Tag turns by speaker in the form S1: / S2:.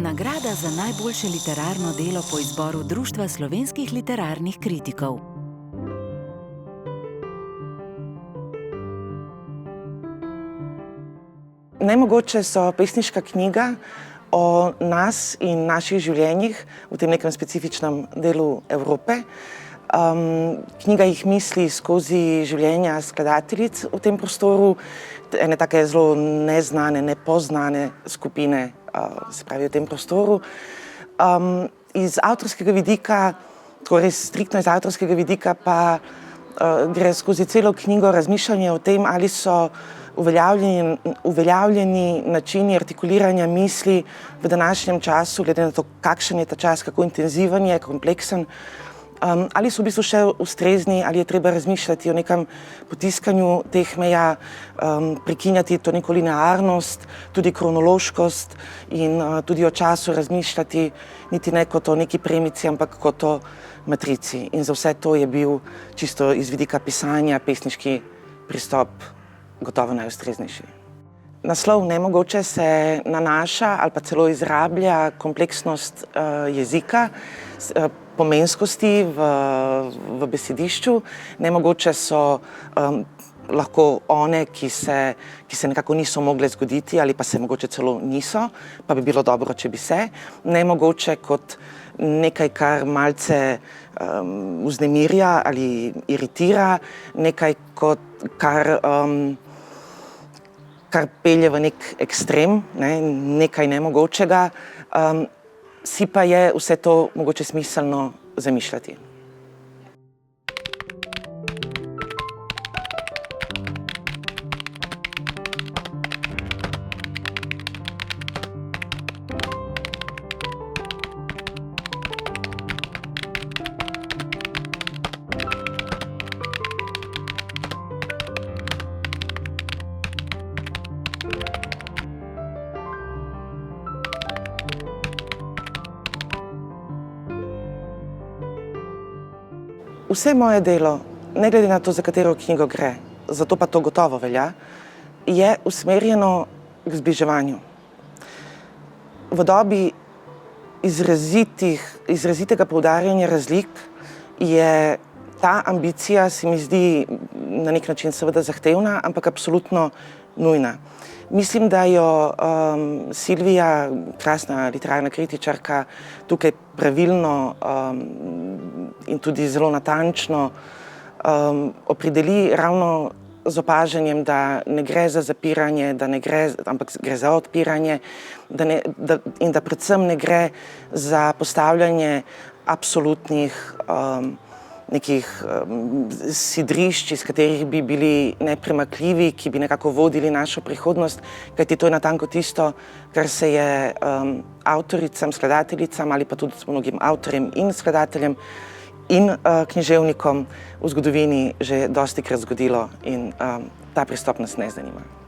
S1: Nagrada za najboljše literarno delo po izboru Društva slovenskih literarnih kritikov.
S2: Nemogoče so pesniška knjiga o nas in naših življenjih v tem nekem specifičnem delu Evrope. Knjiga jih misli skozi življenja skladateljic v tem prostoru, ene take zelo neznane, nepoznane skupine, se pravi v tem prostoru. Iz avtorskega vidika, torej striktno iz avtorskega vidika, pa gre skozi celo knjigo razmišljanje o tem, ali so uveljavljeni načini artikuliranja misli v današnjem času, glede na to, kakšen je ta čas, kako intenziven je, kompleksen, ali so v bistvu še ustrezni, ali je treba razmišljati o nekem potiskanju teh meja, prekinjati to neko linearnost, tudi kronološkost in tudi o času razmišljati niti ne kot o neki premici, ampak kot o matrici. In za vse to je bil čisto iz vidika pisanja pesniški pristop gotovo najustreznejši. Naslov Nemogoče se nanaša ali pa celo izrablja kompleksnost jezika, pomenskosti v besedišču. Nemogoče so lahko one, ki se nekako niso mogle zgoditi ali pa se mogoče celo niso, pa bi bilo dobro, če bi se. Nemogoče kot nekaj, kar malce vznemirja ali iritira, nekaj, kar pelje v nek ekstrem, nekaj nemogočega, si pa je vse to mogoče smiselno zamišljati. Vse moje delo, ne glede na to, za katero knjigo gre, zato pa to gotovo velja, je usmerjeno k zbliževanju. V dobi izrazitega poudarjanja razlik je ta ambicija, se mi zdi, na nek način seveda zahtevna, ampak absolutno nujna. Mislim, da jo Silvija, krasna literarna kritičarka, tukaj pravilno in tudi zelo natančno opredeli ravno z opažanjem, da ne gre za zapiranje, ampak gre za odpiranje in da predvsem ne gre za postavljanje absolutnih nekih sidrišč, iz katerih bi bili nepremakljivi, ki bi nekako vodili našo prihodnost, kajti to je natanko tisto, kar se je avtoricam, skladateljicam ali pa tudi mnogim avtorjem in skladateljem in književnikom v zgodovini že dostikrat zgodilo in ta pristop nas ne zanima.